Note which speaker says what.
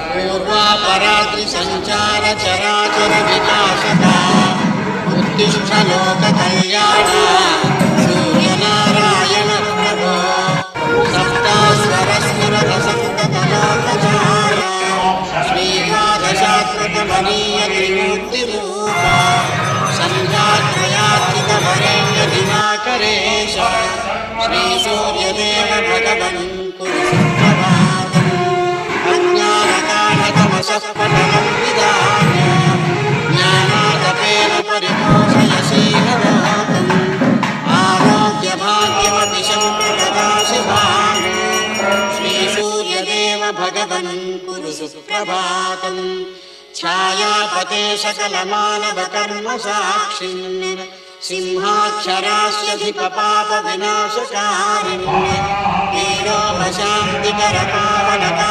Speaker 1: पूर्वापरात्रि संचार चराचर विकासका उत्तिष्ठ लोक कल्याण सूर्यनारायण प्रभो सप्तास्वर संततलोकचार श्रीपादशात्मकमनीय त्रिमूर्तिरूप संध्यात्रयार्चितवरेण्य दिनाकरेश श्रीसूर्यदेव भगवन् कुरु सुप्रभातम् अज्ञानकालतमसःपटलं विदाय ज्ञानातपेन परिपोषय शीललोकम् आरोग्यभाग्यमपि सम्प्रददासि भानु श्रीसूर्यदेव भगवन् कुरु सुप्रभातम् छायापते सकलमानवकर्मसाक्षिन् सिंहाक्षरास्यधिकपापविनाशकारिण्य वीरोपशान्तिकरपावनका